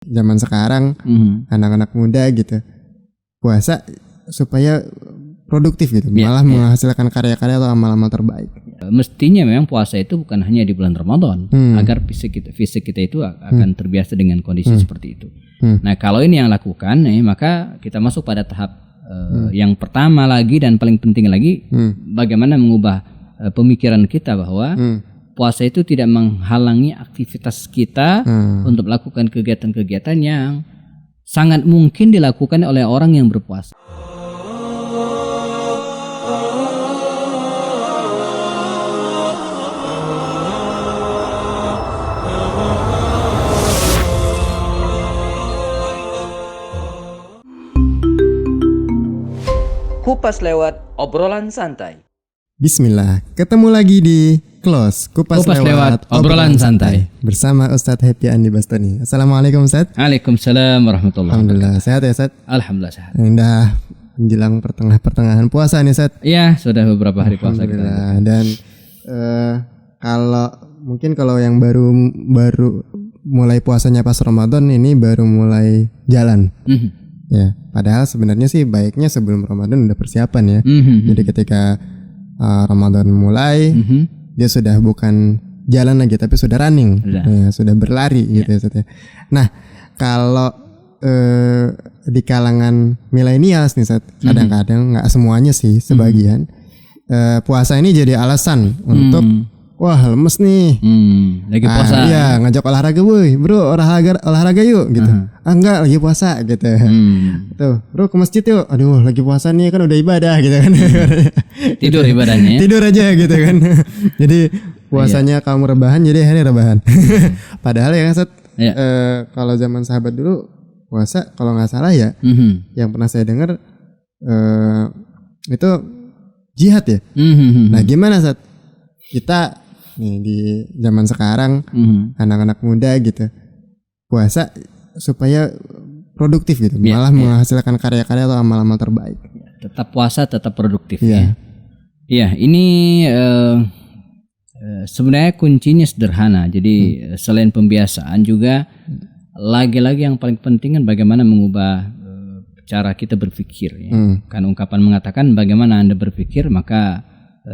Zaman sekarang anak-anak muda gitu puasa supaya produktif gitu, malah menghasilkan karya-karya atau amal-amal terbaik. Mestinya memang puasa itu bukan hanya di bulan Ramadan, agar fisik kita itu akan terbiasa dengan kondisi seperti itu. Nah, kalau ini yang lakukan, maka kita masuk pada tahap yang pertama lagi dan paling penting lagi, bagaimana mengubah pemikiran kita bahwa puasa itu tidak menghalangi aktivitas kita untuk melakukan kegiatan-kegiatan yang sangat mungkin dilakukan oleh orang yang berpuasa. Kupas lewat obrolan santai. Bismillah, ketemu lagi di Close Kupas lewat obrolan santai bersama Ustadz Happy Andi Bastoni. Assalamualaikum Ustadz. Waalaikumsalam warahmatullahi wabarakatuh. Alhamdulillah, sehat ya Ustadz? Alhamdulillah sehat. Udah menjelang pertengahan puasa nih Ustadz. Iya, sudah beberapa hari puasa kita. Dan kalau yang baru mulai puasanya pas Ramadan ini baru mulai jalan. Ya, padahal sebenarnya sih baiknya sebelum Ramadan udah persiapan ya. Jadi ketika Ramadan mulai, dia sudah bukan jalan lagi tapi sudah running, ya, sudah berlari gitu ya. Nah, kalau di kalangan milenials nih, kadang-kadang nggak semuanya sih, sebagian puasa ini jadi alasan untuk wah lemes nih, lagi puasa. Iya, ngajak olahraga, boy, bro, olahraga yuk, gitu. Enggak, lagi puasa, gitu. Tuh, bro, ke masjid yuk. Aduh, lagi puasa nih, kan udah ibadah, gitu kan. Tidur ibadahnya. Tidur aja, gitu kan. Jadi puasanya kamu rebahan, jadi hari rebahan. Padahal ya kan, kalau zaman sahabat dulu puasa, kalau nggak salah ya, yang pernah saya dengar itu jihad ya. Nah, gimana Sat? Kita nih di zaman sekarang anak-anak muda gitu puasa supaya produktif gitu, malah menghasilkan karya-karya atau amal-amal terbaik. Tetap puasa, tetap produktif. Iya. Ya, ini sebenarnya kuncinya sederhana. Jadi selain pembiasaan juga lagi-lagi yang paling penting kan bagaimana mengubah cara kita berpikir. Ya. Kan ungkapan mengatakan bagaimana Anda berpikir maka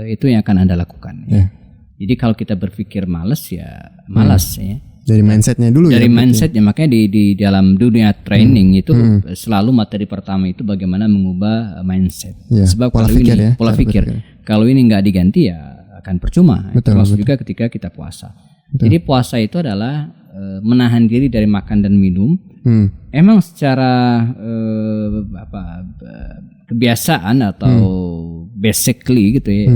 itu yang akan Anda lakukan. Ya. Jadi kalau kita berpikir malas ya malas ya. Dari mindsetnya dulu. Dari mindsetnya, makanya di dalam dunia training itu selalu materi pertama itu bagaimana mengubah mindset. Ya, sebab pola pikir. Kalau ini nggak diganti ya akan percuma. Termasuk juga ketika kita puasa. Jadi puasa itu adalah menahan diri dari makan dan minum. Emang secara kebiasaan atau basically gitu ya.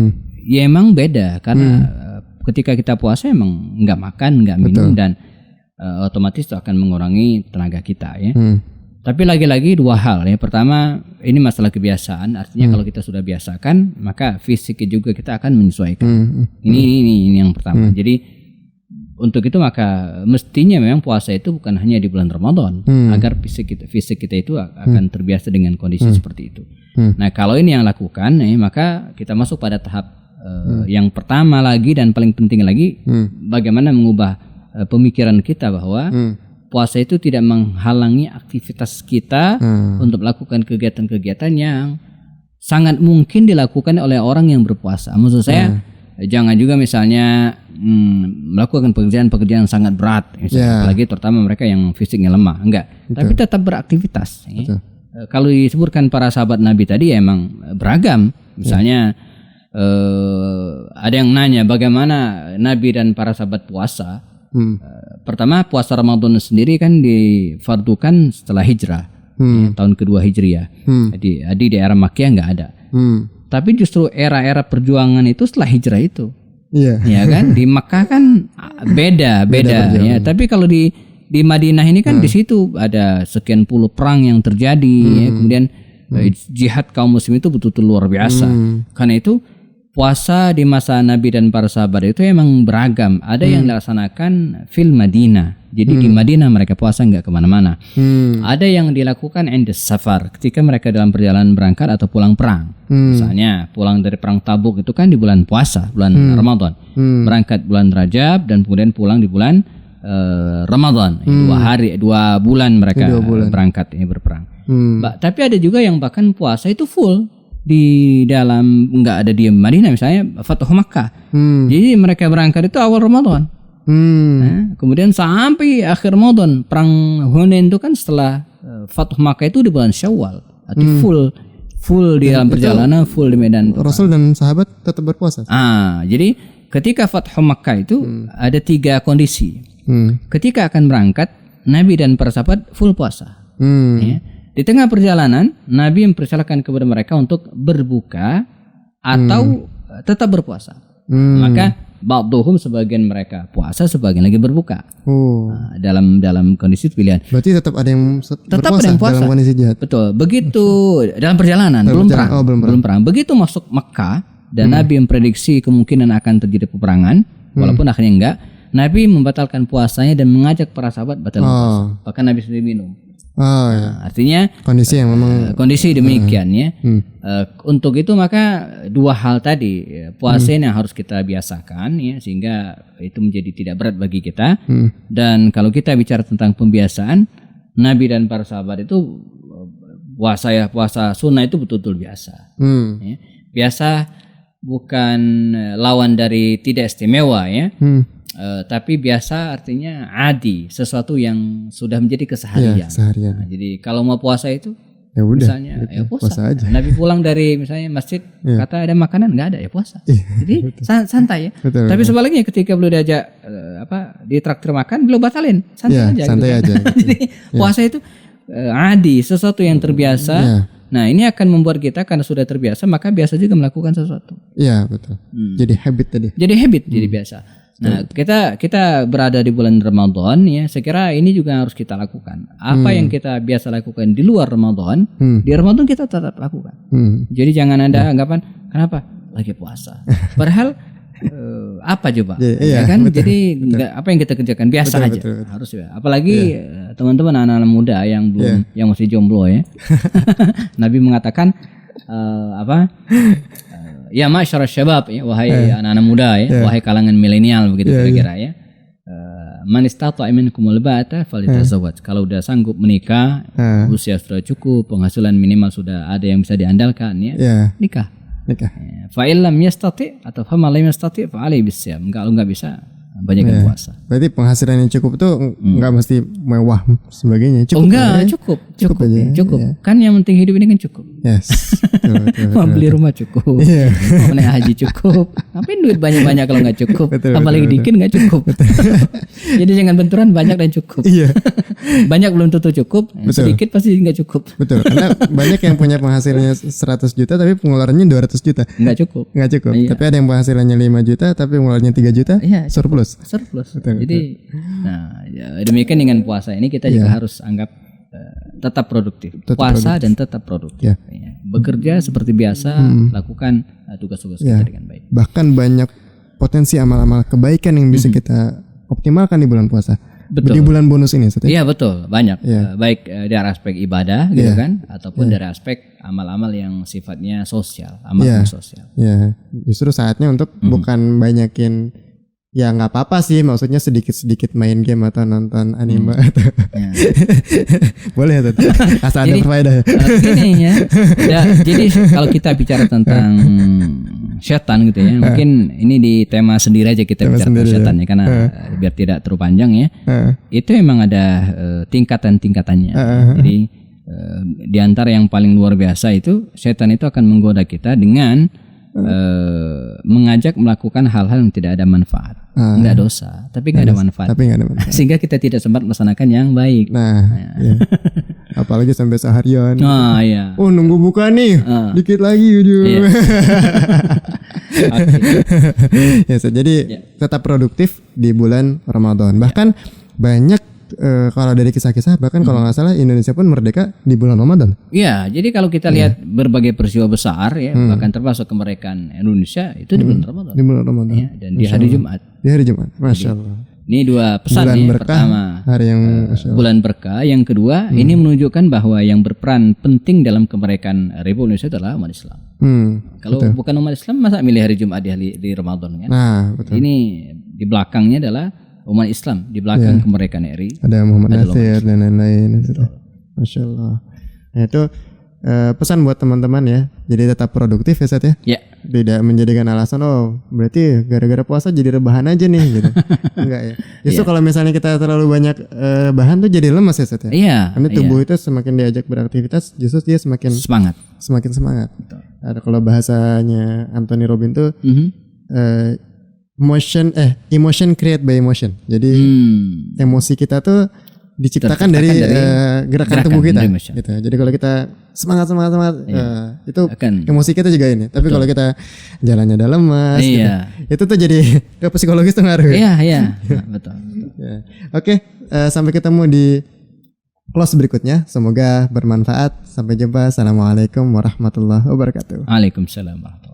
Ya emang beda karena ketika kita puasa emang nggak makan, nggak minum dan otomatis itu akan mengurangi tenaga kita ya. Tapi lagi-lagi dua hal ya. Pertama ini masalah kebiasaan, artinya kalau kita sudah biasakan maka fisiknya juga kita akan menyesuaikan. Ini yang pertama. Jadi untuk itu maka mestinya memang puasa itu bukan hanya di bulan Ramadan, agar fisik kita itu akan terbiasa dengan kondisi seperti itu. Nah, kalau ini yang lakukan maka kita masuk pada tahap yang pertama lagi dan paling penting lagi, bagaimana mengubah pemikiran kita bahwa puasa itu tidak menghalangi aktivitas kita untuk melakukan kegiatan-kegiatan yang sangat mungkin dilakukan oleh orang yang berpuasa. Maksud saya jangan juga misalnya melakukan pekerjaan-pekerjaan yang sangat berat, apalagi terutama mereka yang fisiknya lemah, enggak. Tapi tetap beraktivitas. Kalau disebutkan para sahabat Nabi tadi emang beragam. Misalnya ada yang nanya bagaimana Nabi dan para sahabat puasa. Pertama, puasa Ramadan sendiri kan difardukan setelah hijrah, tahun kedua Hijriah. Jadi di era Makkiyah nggak ada. Tapi justru era-era perjuangan itu setelah hijrah itu. Ya kan di Makkah kan beda ya. Tapi kalau di Madinah ini kan di situ ada sekian puluh perang yang terjadi ya. Kemudian jihad kaum muslim itu betul-betul luar biasa. Karena itu puasa di masa Nabi dan para sahabat itu emang beragam. Ada yang dilaksanakan fil Madinah. Jadi di Madinah mereka puasa nggak kemana-mana. Ada yang dilakukan inda safar, ketika mereka dalam perjalanan berangkat atau pulang perang. Misalnya pulang dari perang Tabuk itu kan di bulan puasa, bulan Ramadan. Berangkat bulan Rajab dan kemudian pulang di bulan Ramadan, 2 bulan mereka berangkat ini berperang. Tapi ada juga yang bahkan puasa itu full di dalam, nggak ada di Madinah misalnya Fathu Makkah. Jadi mereka berangkat itu awal Ramadan. Nah, kemudian sampai akhir Ramadan, perang Hunain itu kan setelah Fathu Makkah itu di bulan Syawal. Arti full di dalam perjalanan, full di medan. Rasul dan sahabat tetap berpuasa. Jadi ketika Fathu Makkah itu ada 3 kondisi. Ketika akan berangkat, Nabi dan para sahabat full puasa. Ya. Di tengah perjalanan, Nabi mempersilahkan kepada mereka untuk berbuka atau tetap berpuasa. Maka ba'duhum, sebagian mereka puasa, sebagian lagi berbuka. Nah, dalam kondisi pilihan. Berarti tetap ada yang berpuasa dalam kondisi jihad. Betul. Begitu dalam perjalanan, belum perang. Begitu masuk Mekah dan Nabi memprediksi kemungkinan akan terjadi peperangan, walaupun akhirnya enggak. Nabi membatalkan puasanya dan mengajak para sahabat batal puasa. Bahkan Nabi sendiri minum. Ya. Artinya kondisi yang memang kondisi demikian ya. Untuk itu maka 2 hal tadi, puasa yang harus kita biasakan ya, sehingga itu menjadi tidak berat bagi kita. Dan kalau kita bicara tentang pembiasaan, Nabi dan para sahabat itu puasa sunnah itu betul-betul biasa. Ya. Biasa bukan lawan dari tidak istimewa ya. Tapi biasa artinya adi, sesuatu yang sudah menjadi keseharian. Nah, jadi kalau mau puasa itu ya udah, misalnya ya puasa aja. Nabi pulang dari misalnya masjid kata ada makanan, nggak ada ya puasa. Jadi santai ya. Tapi sebaliknya ketika beliau diajak ditraktir makan, beliau batalin, santai aja. Santai gitu kan. aja. Jadi puasa itu adi, sesuatu yang terbiasa. Nah, ini akan membuat kita karena sudah terbiasa, maka biasa juga melakukan sesuatu. Iya, betul. Jadi habit tadi. Jadi habit, jadi biasa. Nah, kita berada di bulan Ramadan ya, saya kira ini juga harus kita lakukan. Apa yang kita biasa lakukan di luar Ramadan, di Ramadan kita tetap lakukan. Jadi jangan ada anggapan, kenapa? Lagi puasa. Padahal apa coba? Ya kan? Betul, jadi enggak, apa yang kita kerjakan biasa aja. Betul. Harus ya. Apalagi teman-teman anak-anak muda yang belum yang masih jomblo ya. Nabi mengatakan ya masyarakat syabab ya, wahai anak-anak muda ya, wahai kalangan milenial begitu kira-kira ya. Man istata'a minkumul ba'ata falyatazawwaj. Kalau udah sanggup menikah, usia sudah cukup, penghasilan minimal sudah ada yang bisa diandalkan ya, nikah. Fa illam yastati' atau fa man lam yastati' fa alaihi bisyam. Kalau enggak bisa, banyakkan puasa. Berarti penghasilan yang cukup itu enggak mesti mewah sebagainya, cukup. Cukup aja. Cukup. Ya. Kan yang penting hidup ini kan cukup. Yes. Mau beli rumah cukup. Mau naik haji cukup. Ngapain duit banyak-banyak kalau enggak cukup? Apalagi dikit enggak cukup. Jadi jangan benturan banyak dan cukup. Banyak belum tentu cukup, sedikit pasti enggak cukup. Betul. Karena banyak yang punya penghasilannya 100 juta tapi pengeluarannya 200 juta. Enggak cukup. Tapi ada yang penghasilannya 5 juta tapi pengeluarannya 3 juta. Surplus. Betul. Jadi nah demikian dengan puasa ini kita juga harus anggap tetap produktif. Dan tetap produktif. Ya. Bekerja seperti biasa, lakukan tugas-tugas kita dengan baik. Bahkan banyak potensi amal-amal kebaikan yang bisa kita optimalkan di bulan puasa. Betul. Di bulan bonus ini. Iya betul, banyak. Baik dari aspek ibadah gitu kan, ataupun dari aspek amal-amal yang sifatnya sosial, amal sosial. Iya, justru saatnya untuk bukan banyakin. Ya nggak apa-apa sih, maksudnya sedikit-sedikit main game atau nonton anime atau boleh ya, asal ada faedah. Gini ya, jadi kalau kita bicara tentang setan gitu ya, mungkin ini di tema sendiri aja kita bicara tentang setan ya, karena biar tidak terlalu panjang ya. Itu emang ada tingkatan-tingkatannya. Jadi di antara yang paling luar biasa itu, setan itu akan menggoda kita dengan mengajak melakukan hal-hal yang tidak ada manfaat, nggak dosa, tapi nggak ada manfaat. Sehingga kita tidak sempat melaksanakan yang baik. Apalagi sampai seharian. Oh nunggu buka nih, dikit lagi ujung. Jadi tetap produktif di bulan Ramadan. Bahkan banyak. Kalau dari kisah-kisah bahkan kalau nggak salah Indonesia pun merdeka di bulan Ramadan. Iya, jadi kalau kita lihat berbagai peristiwa besar ya, bahkan termasuk kemerdekaan Indonesia itu di bulan Ramadan. Di bulan Ramadan. Ya, dan di hari Jumat. Masya Allah. Ini 2 pesan bulan ya. Berkah, pertama, hari yang bulan berkah. Yang kedua, ini menunjukkan bahwa yang berperan penting dalam kemerdekaan Republik Indonesia adalah umat Islam. Kalau bukan umat Islam, masa milih hari Jumat di Ramadan kan? Nah, betul. Ini di belakangnya adalah umat Islam di belakang kemerdekaan RI. Ada Muhammad Nasir dan lain-lain. Masya Allah. Nah itu pesan buat teman-teman ya. Jadi tetap produktif ya Seth ya. Ya. Tidak menjadikan alasan berarti gara-gara puasa jadi rebahan aja nih gitu. Enggak ya. Justru kalau misalnya kita terlalu banyak bahan tuh jadi lemas ya Seth ya. Iya. Karena tubuh itu semakin diajak beraktivitas justru dia semakin semangat. Ada kalau bahasanya Anthony Robbins tuh emotion create by emotion. Jadi emosi kita tuh diciptakan dari gerakan tubuh kita gitu. Jadi kalau kita semangat itu emosi kita juga ini. Tapi kalau kita jalannya udah lemas gitu, itu tuh jadi ke psikologis tuh ngaruh. Iya. Betul. Oke, sampai ketemu di close berikutnya. Semoga bermanfaat. Sampai jumpa. Assalamualaikum warahmatullahi wabarakatuh. Waalaikumsalam warahmatullahi wabarakatuh.